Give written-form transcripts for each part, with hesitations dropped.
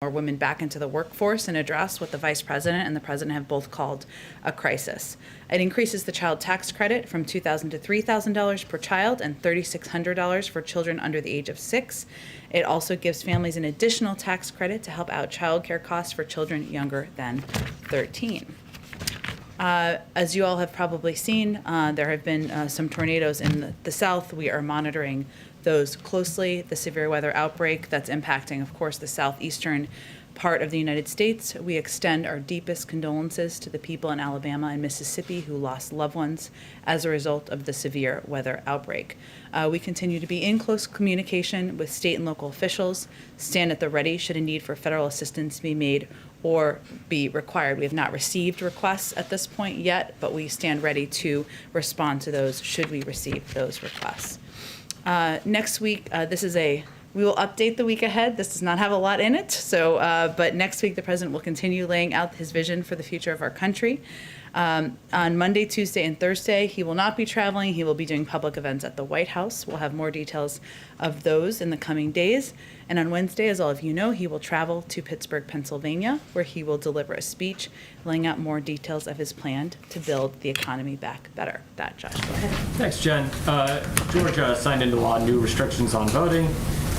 more women back into the workforce and address what the vice president and the president have both called a crisis. It increases the child tax credit from $2,000 to $3,000 per child and $3,600 for children under the age of 6. It also gives families an additional tax credit to help out child care costs for children younger than 13. As you all have probably seen, there have been some tornadoes in the South. We are monitoring those closely. The severe weather outbreak that's impacting, of course, the southeastern part of the United States. We extend our deepest condolences to the people in Alabama and Mississippi who lost loved ones as a result of the severe weather outbreak. We continue to be in close communication with state and local officials, stand at the ready should a need for federal assistance be made or be required. We have not received requests at this point yet, but we stand ready to respond to those should we receive those requests. Next week, we will update the week ahead. This does not have a lot in it, but next week the president will continue laying out his vision for the future of our country. On Monday, Tuesday, and Thursday, he will not be traveling. He will be doing public events at the White House. We'll have more details of those in the coming days. And on Wednesday, as all of you know, he will travel to Pittsburgh, Pennsylvania, where he will deliver a speech laying out more details of his plan to build the economy back better. That, Josh, go ahead. Thanks, Jen. Georgia signed into law new restrictions on voting.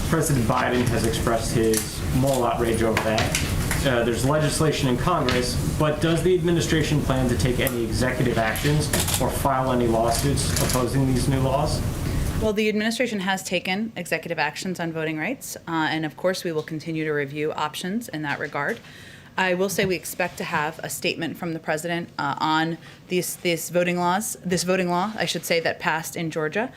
President Biden has expressed his moral outrage over that. There's legislation in Congress, but does the administration plan to take any executive actions or file any lawsuits opposing these new laws? Well, the administration has taken executive actions on voting rights, and of course we will continue to review options in that regard. I will say we expect to have a statement from the president on this voting law, I should say, that passed in Georgia.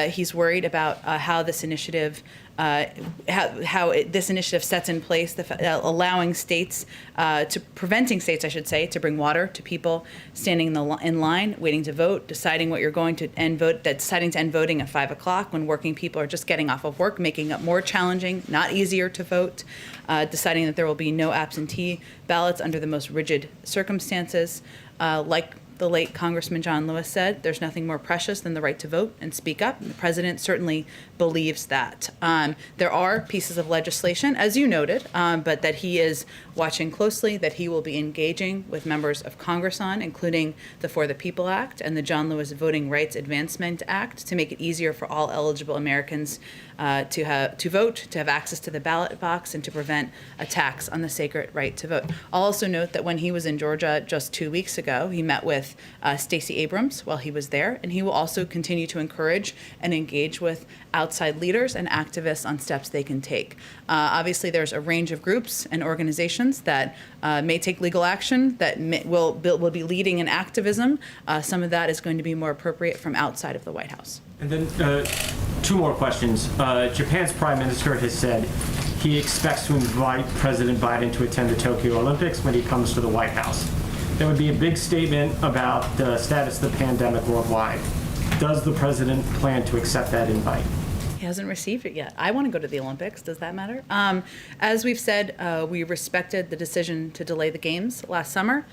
He's worried about how this initiative sets in place, allowing states, preventing states, I should say, to bring water to people standing in line, waiting to vote, deciding what you're going to end deciding to end voting at 5 o'clock when working people are just getting off of work, making it more challenging, not easier to vote, deciding that there will be no absentee ballots under the most rigid circumstances, like the late Congressman John Lewis said, there's nothing more precious than the right to vote and speak up. And the president certainly believes that. There are pieces of legislation, as you noted, but that he is watching closely, that he will be engaging with members of Congress on, including the For the People Act and the John Lewis Voting Rights Advancement Act, to make it easier for all eligible Americans to vote, to have access to the ballot box, and to prevent attacks on the sacred right to vote. I'll also note that when he was in Georgia just 2 weeks ago, he met with Stacey Abrams while he was there, and he will also continue to encourage and engage with outside leaders and activists on steps they can take. Obviously, there's a range of groups and organizations that may take legal action, that will be leading in activism. Some of that is going to be more appropriate from outside of the White House. And then 2 more questions. Japan's prime minister has said he expects to invite President Biden to attend the Tokyo Olympics when he comes to the White House. That would be a big statement about the status of the pandemic worldwide. Does the president plan to accept that invite? He hasn't received it yet. I want to go to the Olympics. Does that matter? As we've said, we respected the decision to delay the games last summer.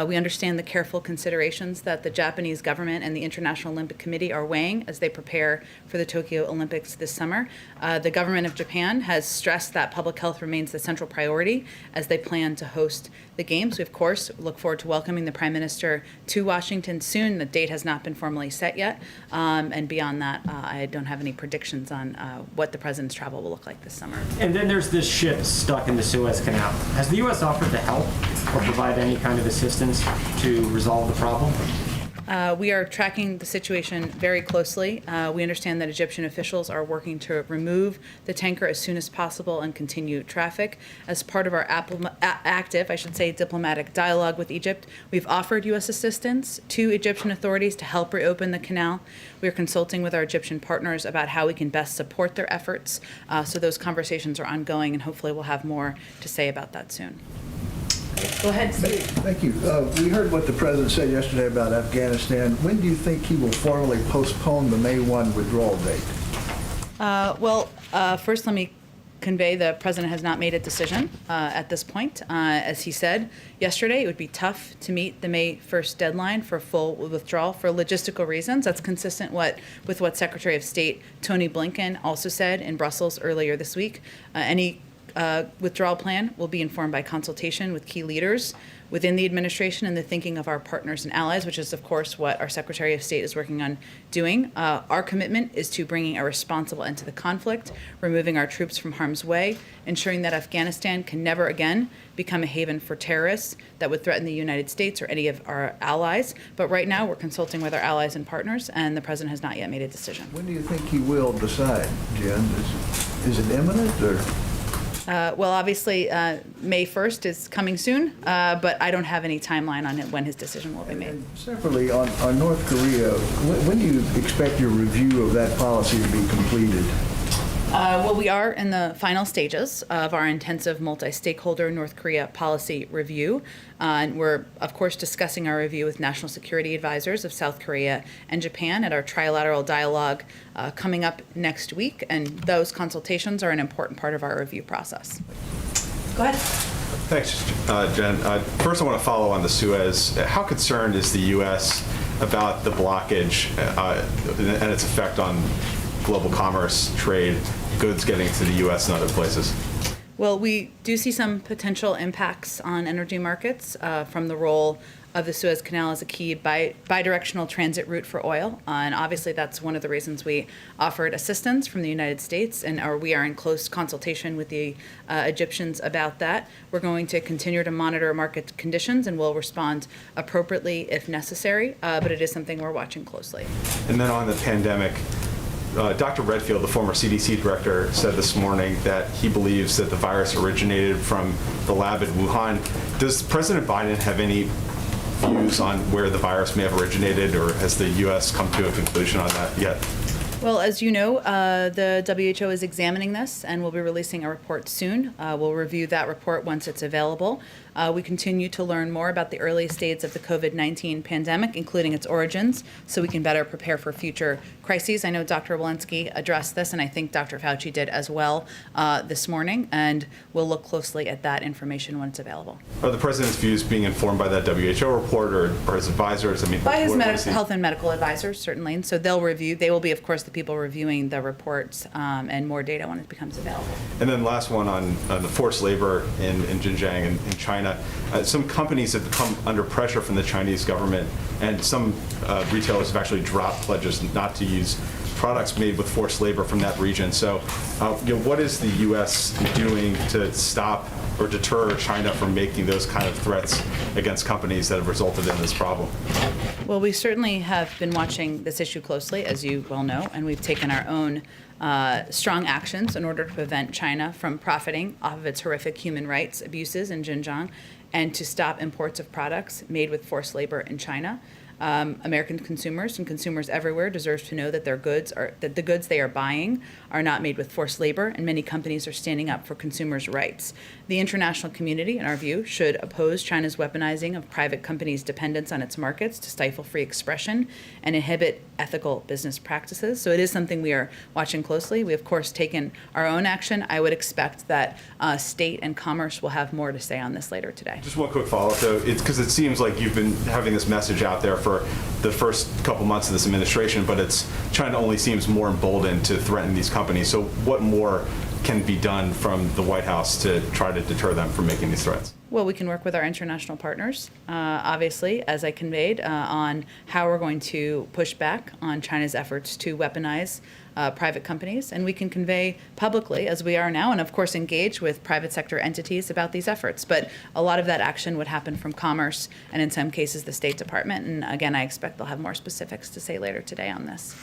We understand the careful considerations that the Japanese government and the International Olympic Committee are weighing as they prepare for the Tokyo Olympics this summer. The government of Japan has stressed that public health remains the central priority as they plan to host the games. We, of course, look forward to welcoming the Prime Minister to Washington soon. The date has not been formally set yet. And beyond that, I don't have any predictions on what the president's travel will look like this summer. And then there's this ship stuck in the Suez Canal. Has the U.S. offered to help or provide any kind of assistance to resolve the problem? We are tracking the situation very closely. We understand that Egyptian officials are working to remove the tanker as soon as possible and continue traffic. As part of our active, diplomatic dialogue with Egypt, we've offered U.S. assistance to Egyptian authorities to help reopen the canal. We are consulting with our Egyptian partners about how we can best support their efforts. So those conversations are ongoing, and hopefully we'll have more to say about that soon. Go ahead, Steve. Thank you. We heard what the president said yesterday about Afghanistan. When do you think he will formally postpone the May 1 withdrawal date? First let me convey the president has not made a decision at this point. As he said yesterday, it would be tough to meet the May 1st deadline for full withdrawal for logistical reasons. That's consistent with what Secretary of State Tony Blinken also said in Brussels earlier this week. Any withdrawal plan will be informed by consultation with key leaders within the administration and the thinking of our partners and allies, which is, of course, what our Secretary of State is working on doing. Our commitment is to bringing a responsible end to the conflict, removing our troops from harm's way, ensuring that Afghanistan can never again become a haven for terrorists that would threaten the United States or any of our allies. But right now, we're consulting with our allies and partners, and the President has not yet made a decision. When do you think he will decide, Jen? Is it imminent, or? Well, obviously, May 1st is coming soon, but I don't have any timeline on when his decision will be made. And separately, on North Korea, when do you expect your review of that policy to be completed? Well, we are in the final stages of our intensive multi-stakeholder North Korea policy review. And we're, of course, discussing our review with national security advisors of South Korea and Japan at our trilateral dialogue coming up next week. And those consultations are an important part of our review process. Go ahead. Thanks, Jen. First, I want to follow on the Suez. How concerned is the U.S. about the blockage and its effect on global commerce, trade, goods getting to the U.S. and other places? Well, we do see some potential impacts on energy markets from the role of the Suez Canal as a key bidirectional transit route for oil. And obviously, that's one of the reasons we offered assistance from the United States, and we are in close consultation with the Egyptians about that. We're going to continue to monitor market conditions, and we'll respond appropriately if necessary, but it is something we're watching closely. And then on the pandemic, Dr. Redfield, the former CDC director, said this morning that he believes that the virus originated from the lab in Wuhan. Does President Biden have any views on where the virus may have originated, or has the U.S. come to a conclusion on that yet? Well, as you know, the WHO is examining this and will be releasing a report soon. We'll review that report once it's available. We continue to learn more about the early stages of the COVID-19 pandemic, including its origins, so we can better prepare for future crises. I know Dr. Walensky addressed this, and I think Dr. Fauci did as well this morning, and we'll look closely at that information when it's available. Are the president's views being informed by that WHO report or his advisors? I mean, by his health and medical advisors, certainly. And so they'll review. They will be, of course, the people reviewing the reports and more data when it becomes available. And then last one on the forced labor in Xinjiang and in China. Some companies have come under pressure from the Chinese government, and some retailers have actually dropped pledges not to use products made with forced labor from that region. So what is the U.S. doing to stop or deter China from making those kind of threats against companies that have resulted in this problem? Well, we certainly have been watching this issue closely, as you well know, and we've taken our own strong actions in order to prevent China from profiting off of its horrific human rights abuses in Xinjiang and to stop imports of products made with forced labor in China. American consumers and consumers everywhere deserve to know that the goods they are buying are not made with forced labor, and many companies are standing up for consumers' rights. The international community, in our view, should oppose China's weaponizing of private companies' dependence on its markets to stifle free expression and inhibit ethical business practices. So it is something we are watching closely. We, of course, taken our own action. I would expect that state and commerce will have more to say on this later today. Just one quick follow-up, though. It's because it seems like you've been having this message out there for the first couple months of this administration, but China only seems more emboldened to threaten these companies. So what more can be done from the White House to try to deter them from making these threats? Well, we can work with our international partners, obviously, as I conveyed, on how we're going to push back on China's efforts to weaponize private companies. And we can convey publicly, as we are now, and of course engage with private sector entities about these efforts. But a lot of that action would happen from Commerce and in some cases the State Department. And again, I expect they'll have more specifics to say later today on this.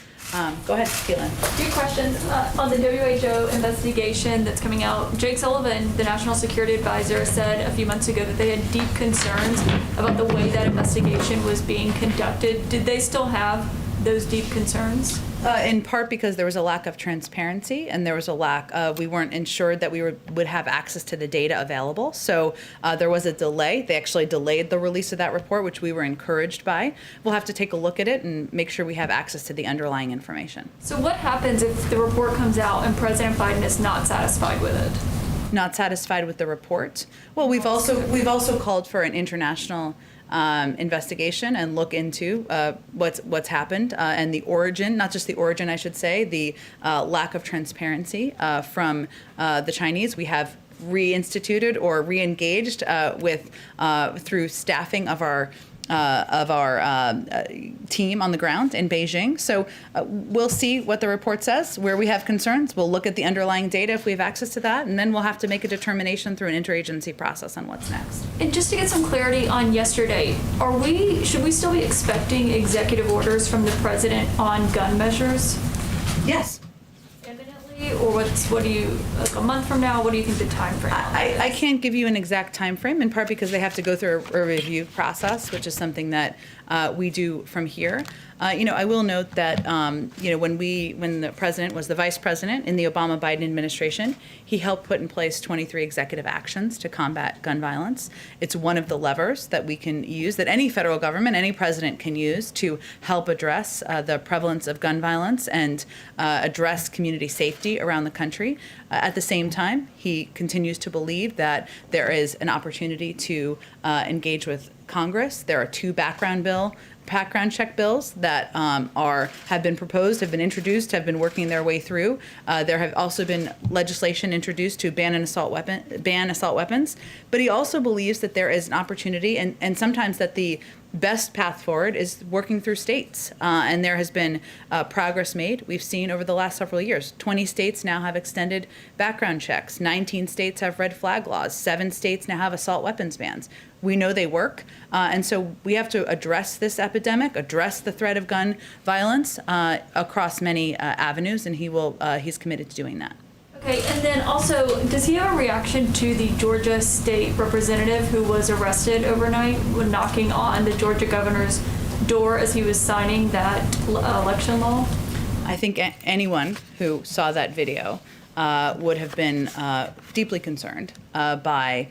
Go ahead, Caitlin. Few questions on the WHO investigation that's coming out. Jake Sullivan, the National Security Advisor, said a few months ago that they had deep concerns about the way that investigation was being conducted. Did they still have those deep concerns? In part because there was a lack of transparency and there was a lack we weren't ensured that we would have access to the data available. So there was a delay. They actually delayed the release of that report, which we were encouraged by. We'll have to take a look at it and make sure we have access to the underlying information. So what happens if the report comes out and President Biden is not satisfied with it? Not satisfied with the report? Well, we've also called for an international investigation and look into what's happened and the origin, not just the origin, I should say, the lack of transparency from the Chinese. We have reinstituted or re-engaged with through staffing of our team on the ground in Beijing. So we'll see what the report says. Where we have concerns, we'll look at the underlying data if we have access to that, and then we'll have to make a determination through an interagency process on what's next. And just to get some clarity on yesterday, should we still be expecting executive orders from the president on gun measures? Yes. Imminently, or what do you, like a month from now, what do you think the time frame on that is? I can't give you an exact time frame, in part because they have to go through a review process, which is something that we do from here. I will note that when the president was the vice president in the Obama-Biden administration, he helped put in place 23 executive actions to combat gun violence. It's one of the levers that we can use, that any federal government, any president can use to help address the prevalence of gun violence and address community safety around the country. At the same time, he continues to believe that there is an opportunity to engage with Congress. There are two background check bills that have been proposed, have been introduced, have been working their way through. There have also been legislation introduced to ban assault weapons. But he also believes that there is an opportunity, and sometimes that the best path forward is working through states. And there has been progress made. We've seen over the last several years, 20 states now have extended background checks. 19 states have red flag laws. 7 states now have assault weapons bans. We know they work. And so we have to address this epidemic, address the threat of gun violence across many avenues, and he's committed to doing that. Okay, and then also, does he have a reaction to the Georgia state representative who was arrested overnight when knocking on the Georgia governor's door as he was signing that election law? I think anyone who saw that video would have been deeply concerned by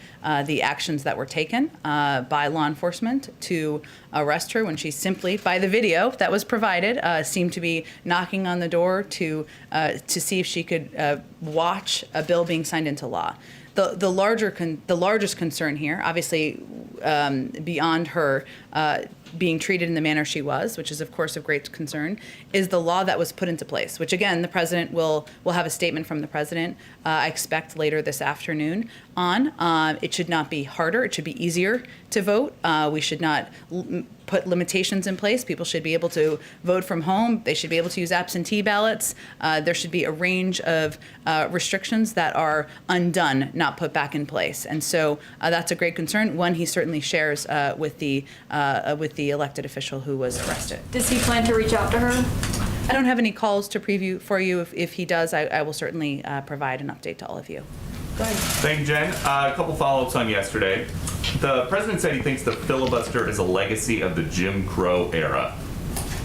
the actions that were taken by law enforcement to arrest her when she simply, by the video that was provided, seemed to be knocking on the door to see if she could watch a bill being signed into law. The largest concern here, obviously, beyond her being treated in the manner she was, which is of course of great concern, is the law that was put into place, which again, the president will have a statement from the president, I expect later this afternoon on. It should not be harder, it should be easier to vote. We should not put limitations in place. People should be able to vote from home. They should be able to use absentee ballots. There should be a range of restrictions that are undone, not put back in place. And so that's a great concern. One he certainly shares with the elected official who was arrested. Does he plan to reach out to her? I don't have any calls to preview for you. If he does, I will certainly provide an update to all of you. Go ahead. Thank you, Jen. A couple follow-ups on yesterday. The president said he thinks the filibuster is a legacy of the Jim Crow era.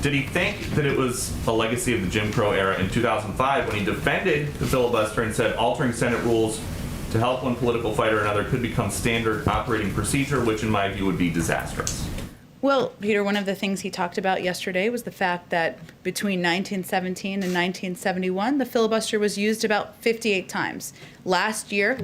Did he think that it was a legacy of the Jim Crow era in 2005 when he defended the filibuster and said altering Senate rules to help one political fighter or another could become standard operating procedure, which in my view would be disastrous? Well, Peter, one of the things he talked about yesterday was the fact that between 1917 and 1971, the filibuster was used about 58 times. Last year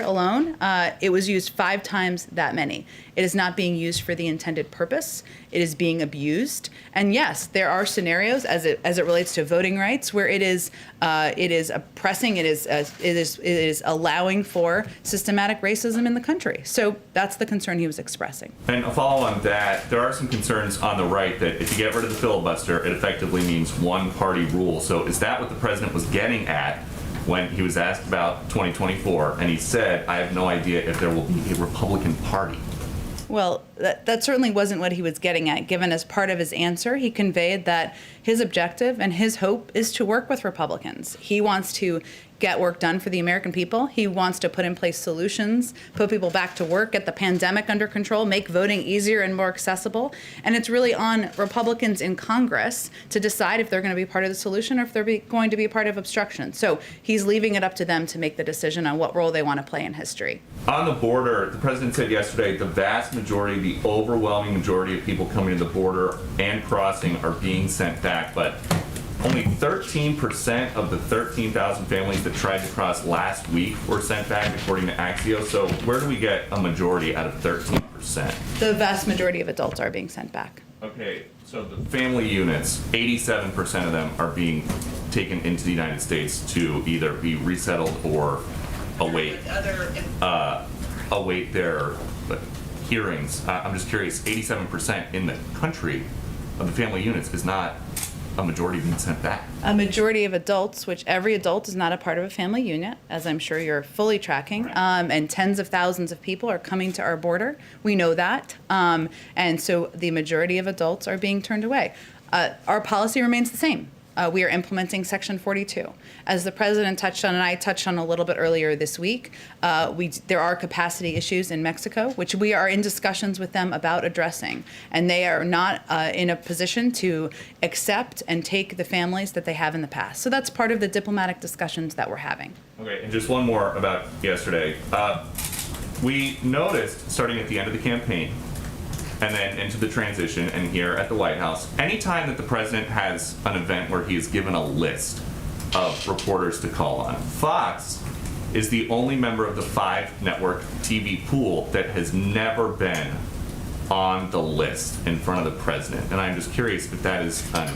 alone, it was used 5 times that many. It is not being used for the intended purpose. It is being abused. And yes, there are scenarios as it relates to voting rights where it is oppressing. It is allowing for systematic racism in the country. So that's the concern he was expressing. And a follow on that, there are some concerns on the right that if you get rid of the filibuster, it effectively means one-party rule. So is that what the president was getting at when he was asked about 2024? And he said, I have no idea if there will be a Republican Party. Well, that certainly wasn't what he was getting at, given as part of his answer, he conveyed that his objective and his hope is to work with Republicans. He wants to get work done for the American people. He wants to put in place solutions, put people back to work, get the pandemic under control, make voting easier and more accessible. And it's really on Republicans in Congress to decide if they're going to be part of the solution or if they're going to be part of obstruction. So he's leaving it up to them to make the decision on what role they want to play in history. On the border, the president said yesterday the vast majority, the overwhelming majority of people coming to the border and crossing are being sent back, but only 13% of the 13,000 families that tried to cross last week were sent back, according to Axios. So where do we get a majority out of 13%? The vast majority of adults are being sent back. Okay, so the family units, 87% of them are being taken into the United States to either be resettled or await their hearings. I'm just curious, 87% in the country of the family units is not a majority being sent back. A majority of adults, which every adult is not a part of a family unit, as I'm sure you're fully tracking, and tens of thousands of people are coming to our border. We know that. And so the majority of adults are being turned away. Our policy remains the same. We are implementing Section 42. As the president touched on, and I touched on a little bit earlier this week, there are capacity issues in Mexico, which we are in discussions with them about addressing. And they are not in a position to accept and take the families that they have in the past. So that's part of the diplomatic discussions that we're having. Okay, and just one more about yesterday. We noticed, starting at the end of the campaign, and then into the transition and here at the White House, anytime that the president has an event where he is given a list of reporters to call on, Fox is the only member of the 5-network TV pool that has never been on the list in front of the president. And I'm just curious if that is an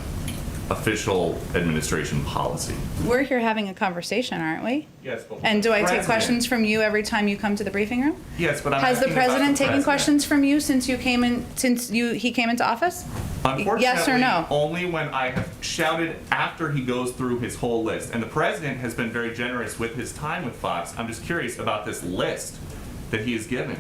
official administration policy. We're here having a conversation, aren't we? Yes, but And do I take President- questions from you every time you come to the briefing room? Yes, but I'm Has the asking about president taken president. questions from you since he came into office? Unfortunately, Yes or no? only when I have shouted after he goes through his whole list. And the president has been very generous with his time with Fox. I'm just curious about this list that he has given.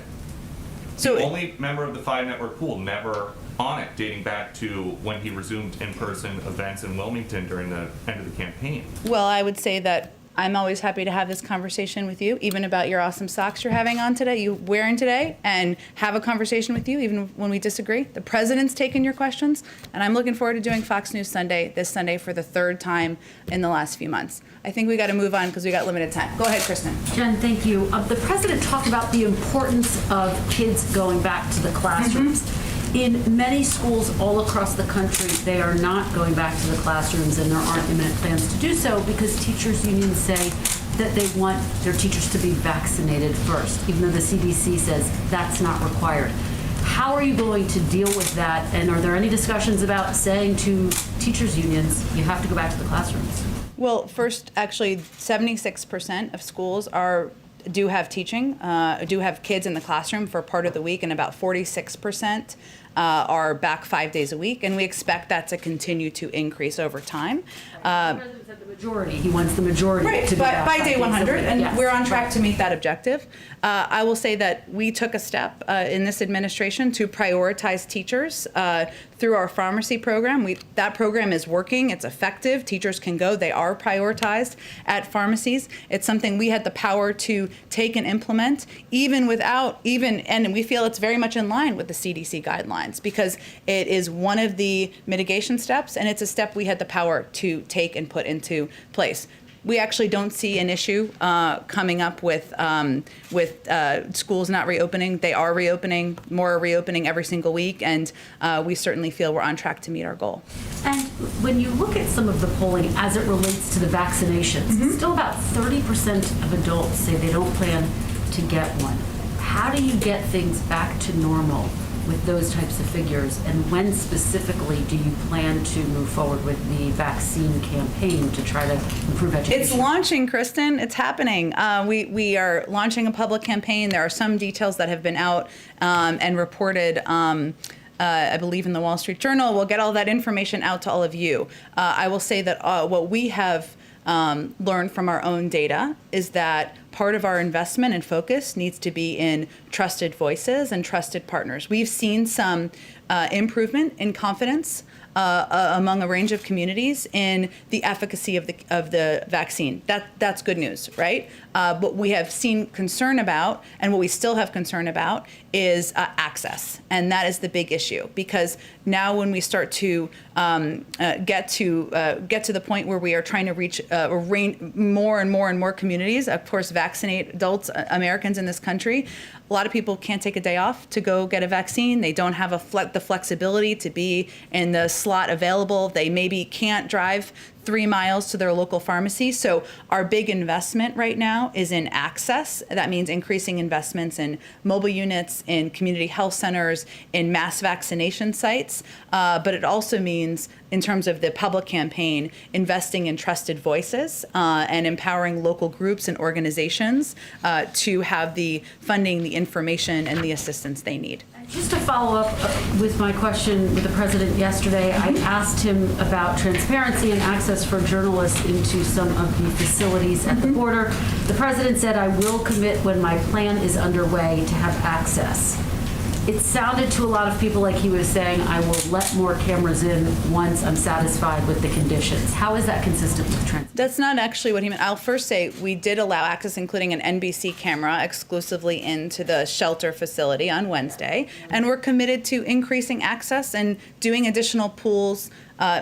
So The only member of the 5-network pool never on it, dating back to when he resumed in-person events in Wilmington during the end of the campaign. Well, I would say that I'm always happy to have this conversation with you, even about your awesome socks you're having on today, you wearing today, and have a conversation with you, even when we disagree. The president's taken your questions, and I'm looking forward to doing Fox News Sunday this Sunday for the 3rd time in the last few months. I think we got to move on because we got limited time. Go ahead, Kristen. Jen, thank you. The president talked about the importance of kids going back to the classrooms. In many schools all across the country, they are not going back to the classrooms, and there aren't imminent plans to do so because teachers' unions say that they want their teachers to be vaccinated first, even though the CDC says that's not required. How are you going to deal with that? And are there any discussions about saying to teachers' unions, you have to go back to the classrooms? Well, first, actually, 76% of schools do have teaching, do have kids in the classroom for part of the week, and about 46% are back 5 days a week, and we expect that to continue to increase over time. The president said the majority. He wants the majority Right, to be by back 5 day days a 100, week. and Yes. we're on track to meet that objective. I will say that we took a step in this administration to prioritize teachers through our pharmacy program. That program is working, it's effective, teachers can go, they are prioritized at pharmacies. It's something we had the power to take and implement, and we feel it's very much in line with the CDC guidelines because it is one of the mitigation steps, and it's a step we had the power to take and put into place. We actually don't see an issue coming up with schools not reopening. They are reopening. More are reopening every single week, and we certainly feel we're on track to meet our goal. And when you look at some of the polling as it relates to the vaccinations, still about 30% of adults say they don't plan to get one. How do you get things back to normal with those types of figures, and when specifically do you plan to move forward with the vaccine campaign to try to improve education? It's launching, Kristen. It's happening. We are launching a public campaign. There are some details that have been out and reported, I believe, in the Wall Street Journal. We'll get all that information out to all of you. I will say that what we have learned from our own data is that part of our investment and focus needs to be in trusted voices and trusted partners. We've seen some improvement in confidence among a range of communities in the efficacy of the vaccine. That's good news, right? What we have seen concern about, and what we still have concern about, is access, and that is the big issue. Because now, when we start to get to the point where we are trying to reach more and more communities, of course, vaccinate adults, Americans in this country. A lot of people can't take a day off to go get a vaccine. They don't have the flexibility to be in the slot available. They maybe can't drive 3 miles to their local pharmacy. So our big investment right now is in access. That means increasing investments in mobile units, in community health centers, in mass vaccination sites. But it also means, in terms of the public campaign, investing in trusted voices and empowering local groups and organizations to have the funding, the information, and the assistance they need. Just to follow up with my question with the president yesterday, I asked him about transparency and access for journalists into some of the facilities at the border. The president said, "I will commit when my plan is underway to have access." It sounded to a lot of people like he was saying, "I will let more cameras in once I'm satisfied with the conditions." How is that consistent with transparency? That's not actually what he meant. I'll first say we did allow access, including an NBC camera, exclusively into the shelter facility on Wednesday. And we're committed to increasing access and doing additional pools,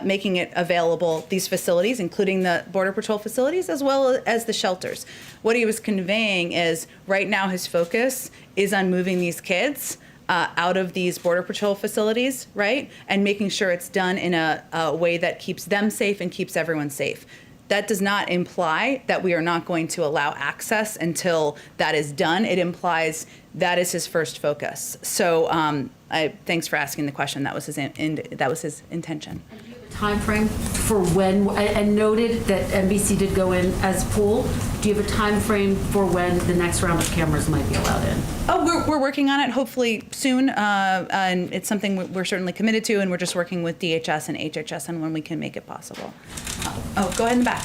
making it available, these facilities, including the Border Patrol facilities, as well as the shelters. What he was conveying is right now his focus is on moving these kids out of these Border Patrol facilities, right? And making sure it's done in a way that keeps them safe and keeps everyone safe. That does not imply that we are not going to allow access until that is done. It implies that is his first focus. So thanks for asking the question. That was his intention. Time frame for when, and noted that NBC did go in as pool. Do you have a time frame for when the next round of cameras might be allowed in? Oh, we're working on it, hopefully soon, and it's something we're certainly committed to, and we're just working with DHS and HHS on when we can make it possible. Go ahead in the back.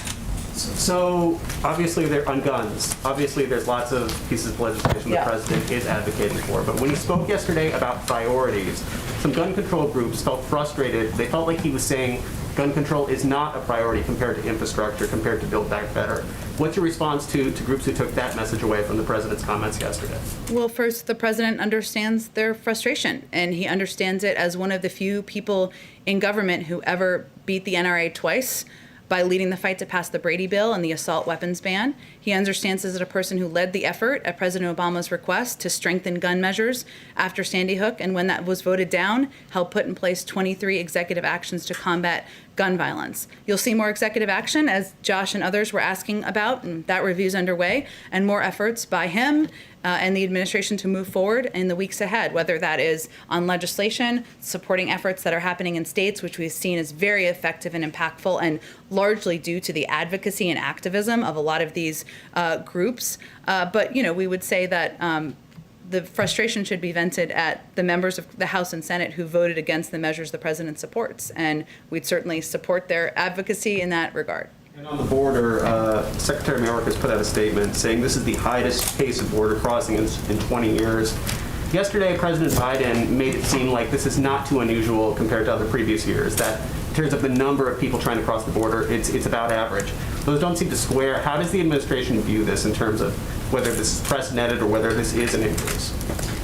So obviously they're on guns. Obviously there's lots of pieces of legislation the president is advocating for. But when he spoke yesterday about priorities, some gun control groups felt frustrated. They felt like he was saying gun control is not a priority compared to infrastructure, compared to Build Back Better. What's your response to groups who took that message away from the president's comments yesterday? Well, first, the president understands their frustration, and he understands it as one of the few people in government who ever beat the NRA twice by leading the fight to pass the Brady Bill and the assault weapons ban. He understands as a person who led the effort at President Obama's request to strengthen gun measures after Sandy Hook, and when that was voted down, helped put in place 23 executive actions to combat gun violence. You'll see more executive action, as Josh and others were asking about, and that review's underway, and more efforts by him and the administration to move forward in the weeks ahead, whether that is on legislation, supporting efforts that are happening in states, which we've seen as very effective and impactful, and largely due to the advocacy and activism of a lot of these groups. But, we would say that the frustration should be vented at the members of the House and Senate who voted against the measures the president supports, and we'd certainly support their advocacy in that regard. And on the border, Secretary Mayorkas put out a statement saying this is the highest pace of border crossing in 20 years. Yesterday, President Biden made it seem like this is not too unusual compared to other previous years, that in terms of the number of people trying to cross the border, it's about average. Those don't seem to square. How does the administration view this in terms of whether this is precedented or whether this is an increase?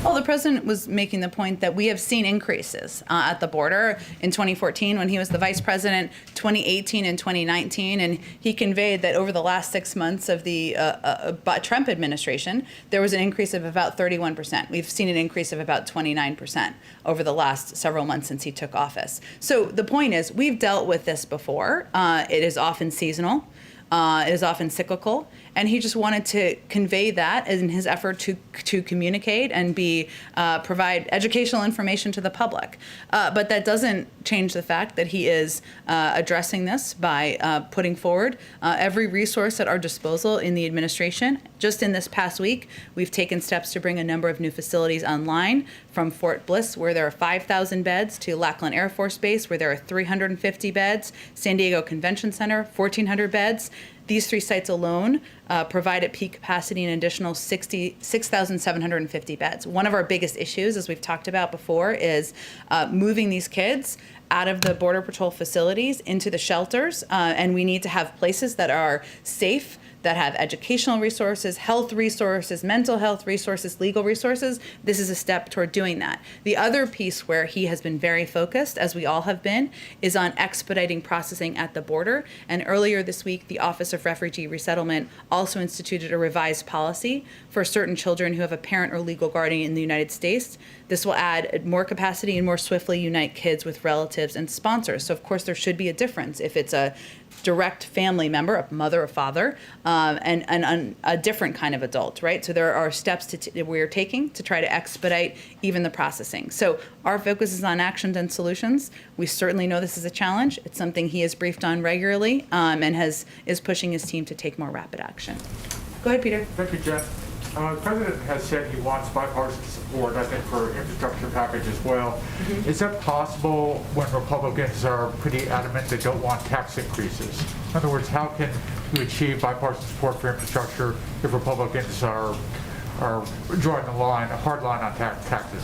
Well, the president was making the point that we have seen increases at the border in 2014 when he was the vice president, 2018 and 2019, and he conveyed that over the last 6 months of the Trump administration, there was an increase of about 31%. We've seen an increase of about 29% over the last several months since he took office. So the point is, we've dealt with this before. It is often seasonal. It is often cyclical, and he just wanted to convey that in his effort to communicate and provide educational information to the public. But that doesn't change the fact that he is addressing this by putting forward every resource at our disposal in the administration. Just in this past week, we've taken steps to bring a number of new facilities online, from Fort Bliss, where there are 5,000 beds, to Lackland Air Force Base, where there are 350 beds, San Diego Convention Center, 1,400 beds. These 3 sites alone provide at peak capacity an additional 6,750 beds. One of our biggest issues, as we've talked about before, is moving these kids out of the Border Patrol facilities into the shelters, and we need to have places that are safe, that have educational resources, health resources, mental health resources, legal resources. This is a step toward doing that. The other piece where he has been very focused, as we all have been, is on expediting processing at the border. And earlier this week, the Office of Refugee Resettlement also instituted a revised policy for certain children who have a parent or legal guardian in the United States This will add more capacity and more swiftly unite kids with relatives and sponsors. So, of course, there should be a difference if it's a direct family member, a mother or father, and a different kind of adult, right? So there are steps we're taking to try to expedite even the processing. So our focus is on actions and solutions. We certainly know this is a challenge. It's something he is briefed on regularly and is pushing his team to take more rapid action. Go ahead, Peter. Thank you, Jen. The President has said he wants bipartisan support, I think, for infrastructure package as well. Is that possible when Republicans are pretty adamant they don't want tax increases? In other words, how can you achieve bipartisan support for infrastructure if Republicans are drawing a hard line on taxes?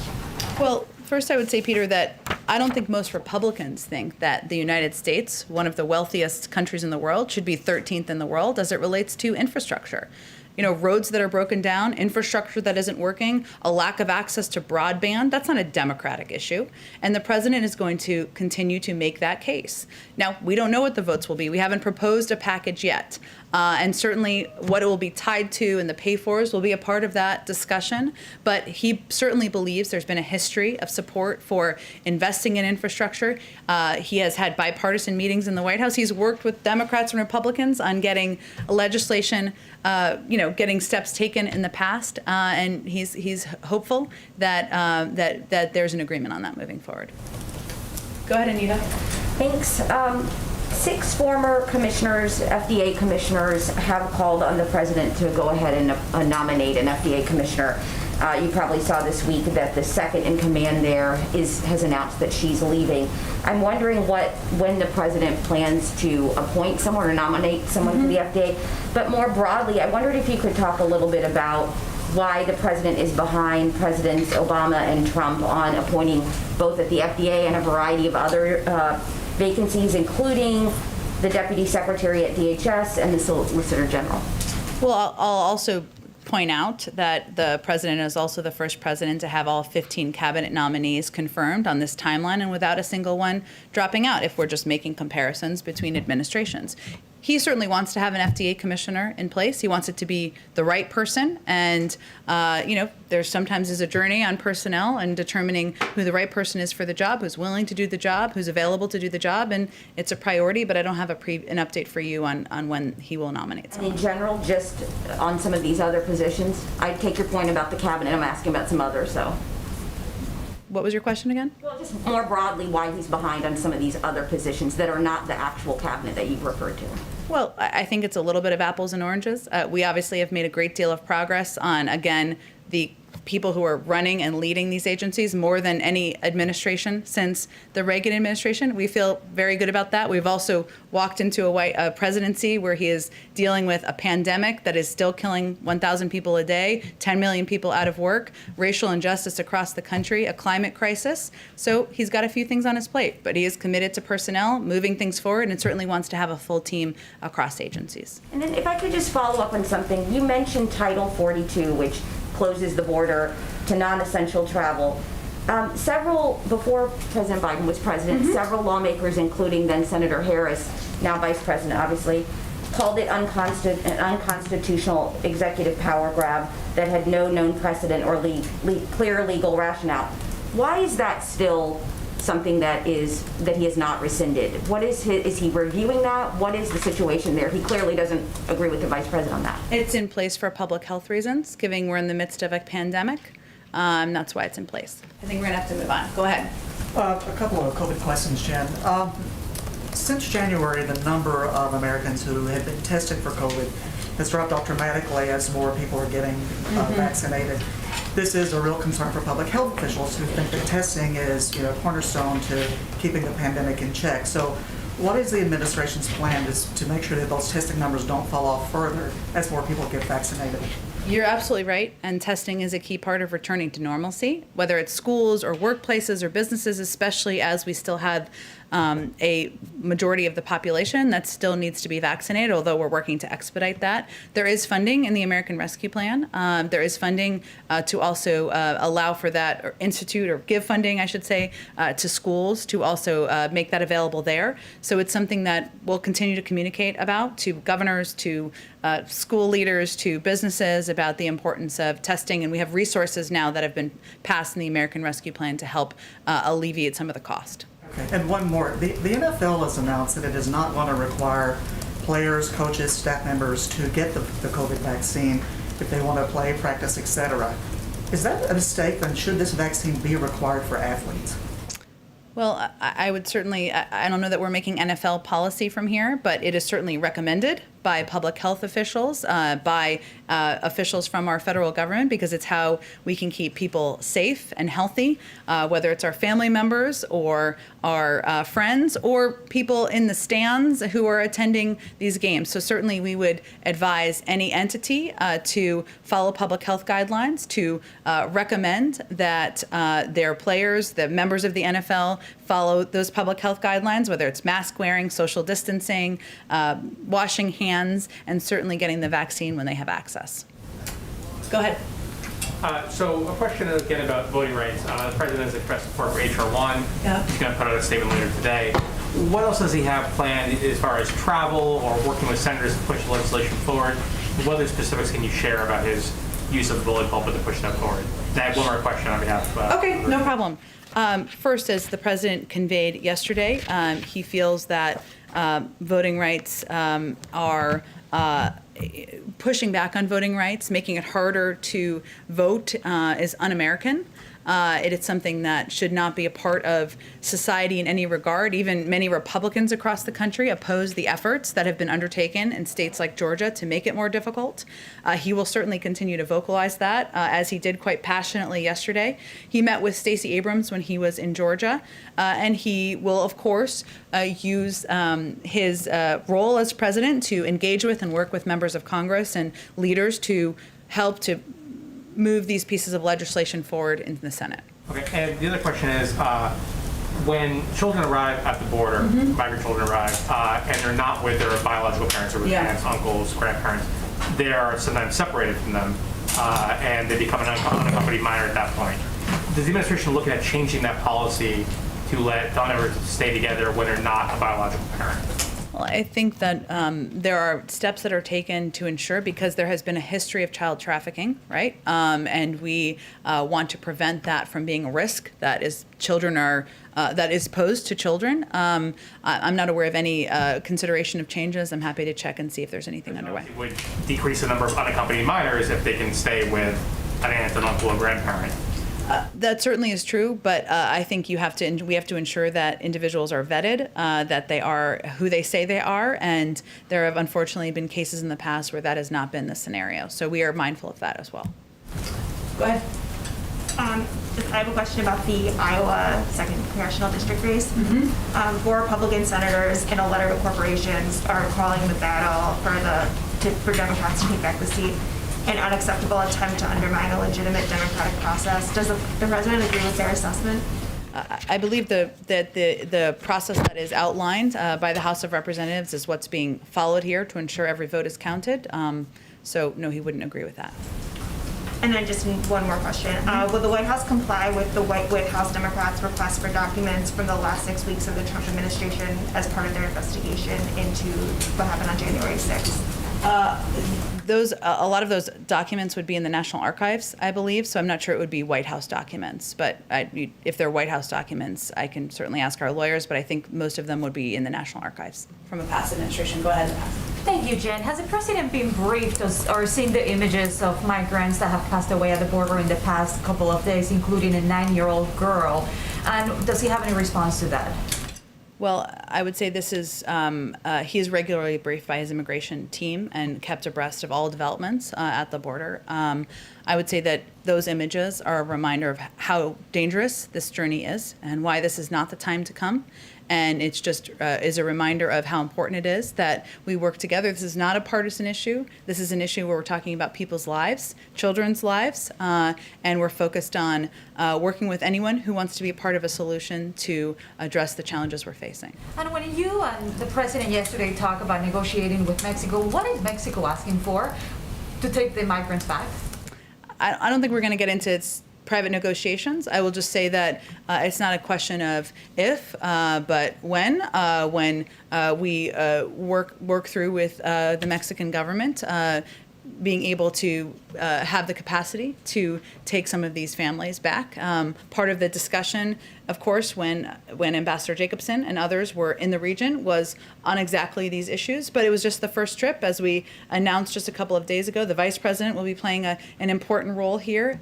Well, first I would say, Peter, that I don't think most Republicans think that the United States, one of the wealthiest countries in the world, should be 13th in the world as it relates to infrastructure. You know, roads that are broken down, infrastructure that isn't working, a lack of access to broadband, that's not a Democratic issue. And the president is going to continue to make that case. Now, we don't know what the votes will be. We haven't proposed a package yet. And certainly what it will be tied to and the pay-fors will be a part of that discussion. But he certainly believes there's been a history of support for investing in infrastructure. He has had bipartisan meetings in the White House. He's worked with Democrats and Republicans on getting legislation, getting steps taken in the past. And he's hopeful that there's an agreement on that moving forward. Go ahead, Anita. Thanks. 6 former commissioners, FDA commissioners, have called on the president to go ahead and nominate an FDA commissioner. You probably saw this week that the second in command there has announced that she's leaving. I'm wondering when the president plans to appoint someone or nominate someone for the FDA. But more broadly, I wondered if you could talk a little bit about why the president is behind Presidents Obama and Trump on appointing both at the FDA and a variety of other vacancies, including the Deputy Secretary at DHS and the Solicitor General. Well, I'll also point out that the president is also the first president to have all 15 cabinet nominees confirmed on this timeline and without a single one dropping out, if we're just making comparisons between administrations. He certainly wants to have an FDA commissioner in place. He wants it to be the right person. And, there sometimes is a journey on personnel and determining who the right person is for the job, who's willing to do the job, who's available to do the job. And it's a priority, but I don't have an update for you on when he will nominate someone. In general, just on some of these other positions, I take your point about the cabinet. I'm asking about some others, so. What was your question again? Well, just more broadly, why he's behind on some of these other positions that are not the actual cabinet that you've referred to. Well, I think it's a little bit of apples and oranges. We obviously have made a great deal of progress on, again, the people who are running and leading these agencies more than any administration since the Reagan administration. We feel very good about that. We've also walked into a presidency where he is dealing with a pandemic that is still killing 1,000 people a day, 10 million people out of work, racial injustice across the country, a climate crisis. So he's got a few things on his plate, but he is committed to personnel, moving things forward, and certainly wants to have a full team across agencies. And then if I could just follow up on something, you mentioned Title 42, which closes the border to non-essential travel. Before President Biden was president, several lawmakers, including then Senator Harris, now Vice President, obviously, called it an unconstitutional executive power grab that had no known precedent or clear legal rationale. Why is that still something that he has not rescinded? Is he reviewing that? What is the situation there? He clearly doesn't agree with the vice president on that. It's in place for public health reasons, given we're in the midst of a pandemic. That's why it's in place. I think we're gonna have to move on. Go ahead. A couple of COVID questions, Jen. Since January, the number of Americans who have been tested for COVID has dropped off dramatically as more people are getting vaccinated. This is a real concern for public health officials who think that testing is, cornerstone to keeping the pandemic in check. So what is the administration's plan to make sure that those testing numbers don't fall off further as more people get vaccinated? You're absolutely right, and testing is a key part of returning to normalcy, whether it's schools or workplaces or businesses, especially as we still have a majority of the population that still needs to be vaccinated, although we're working to expedite that. There is funding in the American Rescue Plan. There is funding to also allow for that, or institute, or give funding, I should say, to schools to also make that available there. So it's something that we'll continue to communicate about to governors, to school leaders, to businesses about the importance of testing. And we have resources now that have been passed in the American Rescue Plan to help alleviate some of the cost. Okay, and one more. The NFL has announced that it is not going to require players, coaches, staff members to get the COVID vaccine if they want to play, practice, etc. Is that a mistake? And should this vaccine be required for athletes? Well, I would certainly, I don't know that we're making NFL policy from here, but it is certainly recommended by public health officials, by officials from our federal government, because it's how we can keep people safe and healthy, whether it's our family members or our friends or people in the stands who are attending these games. So certainly we would advise any entity to follow public health guidelines, to recommend that their players, the members of the NFL, follow those public health guidelines, whether it's mask wearing, social distancing, washing hands, and certainly getting the vaccine when they have access. Go ahead. So a question again about voting rights. The president has expressed support for H.R. 1. Yeah. He's going to put out a statement later today. What else does he have planned as far as travel or working with senators to push legislation forward? What other specifics can you share about his use of the bully pulpit to push that forward? And I have one more question on behalf of... Okay, no problem. First, as the president conveyed yesterday, he feels that voting rights are pushing back on voting rights, making it harder to vote is un-American. It is something that should not be a part of society in any regard. Even many Republicans across the country oppose the efforts that have been undertaken in states like Georgia to make it more difficult. He will certainly continue to vocalize that, as he did quite passionately yesterday. He met with Stacey Abrams when he was in Georgia, and he will, of course, use his role as president to engage with and work with members of Congress and leaders to help to move these pieces of legislation forward into the Senate. Okay, and the other question is, when children arrive at the border, migrant children arrive, and they're not with their biological parents or with aunts, uncles, grandparents, they are sometimes separated from them, and they become an unaccompanied minor at that point. Does the administration look at changing that policy to let non-immigrants stay together when they're not a biological parent? Well, I think that there are steps that are taken to ensure, because there has been a history of child trafficking, right? And we want to prevent that from being a risk that is that is posed to children. I'm not aware of any consideration of changes. I'm happy to check and see if there's anything underway. It would decrease the number of unaccompanied minors if they can stay with an aunt, an uncle, or grandparent. That certainly is true, but I think we have to ensure that individuals are vetted, that they are who they say they are, and there have unfortunately been cases in the past where that has not been the scenario. So we are mindful of that as well. Go ahead. I have a question about the Iowa 2nd Congressional District race. 4 Republican senators in a letter to corporations are calling the battle for Democrats to take back the seat an unacceptable attempt to undermine a legitimate democratic process. Does the president agree with their assessment? I believe that the process that is outlined by the House of Representatives is what's being followed here to ensure every vote is counted. So no, he wouldn't agree with that. And then just one more question. Will the White House comply with the White House Democrats' request for documents from the last 6 weeks of the Trump administration as part of their investigation into what happened on January 6th? A lot of those documents would be in the National Archives, I believe, so I'm not sure it would be White House documents. But if they're White House documents, I can certainly ask our lawyers, but I think most of them would be in the National Archives. From a past administration. Go ahead. Thank you, Jen. Has the president been briefed or seen the images of migrants that have passed away at the border in the past couple of days, including a 9-year-old girl? And does he have any response to that? Well, I would say this is, he is regularly briefed by his immigration team and kept abreast of all developments at the border. I would say that those images are a reminder of how dangerous this journey is and why this is not the time to come. And it's just is a reminder of how important it is that we work together. This is not a partisan issue. This is an issue where we're talking about people's lives, children's lives, and we're focused on working with anyone who wants to be a part of a solution to address the challenges we're facing. And when you and the president yesterday talk about negotiating with Mexico, what is Mexico asking for to take the migrants back? I don't think we're going to get into its private negotiations. I will just say that it's not a question of if, but when we work through with the Mexican government, being able to have the capacity to take some of these families back. Part of the discussion, of course, when Ambassador Jacobson and others were in the region was on exactly these issues, but it was just the first trip. As we announced just a couple of days ago, the Vice President will be playing an important role here.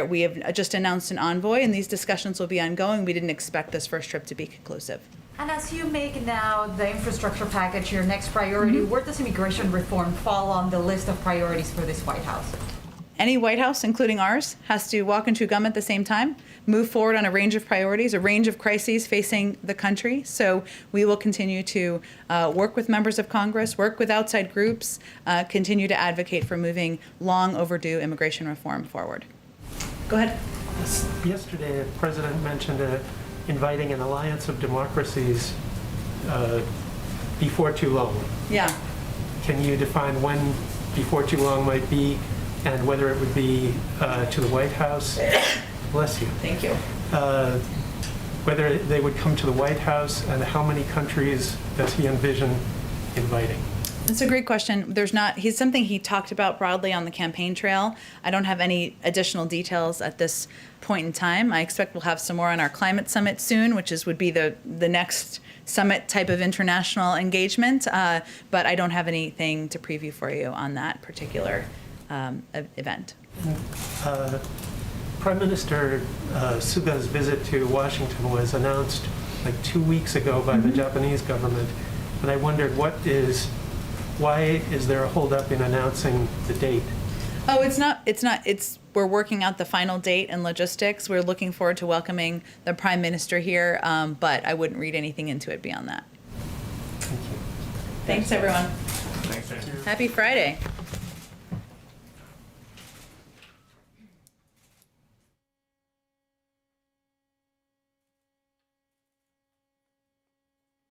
We have just announced an envoy, and these discussions will be ongoing. We didn't expect this first trip to be conclusive. And as you make now the infrastructure package your next priority, where does immigration reform fall on the list of priorities for this White House? Any White House, including ours, has to walk and chew gum at the same time, move forward on a range of priorities, a range of crises facing the country. So we will continue to work with members of Congress, work with outside groups, continue to advocate for moving long overdue immigration reform forward. Go ahead. Yesterday, the President mentioned inviting an alliance of democracies before too long. Yeah. Can you define when before too long might be, and whether it would be to the White House? Bless you. Thank you. Whether they would come to the White House, and how many countries does he envision inviting? That's a great question. He's something he talked about broadly on the campaign trail. I don't have any additional details at this point in time. I expect we'll have some more on our climate summit soon, which would be the next summit type of international engagement. But I don't have anything to preview for you on that particular event. Prime Minister Suga's visit to Washington was announced like 2 weeks ago by the Japanese government, and I wondered why is there a holdup in announcing the date? Oh, it's not. We're working out the final date and logistics. We're looking forward to welcoming the Prime Minister here, but I wouldn't read anything into it beyond that. Thank you. Thanks, everyone. Thanks, Jen. Happy Friday.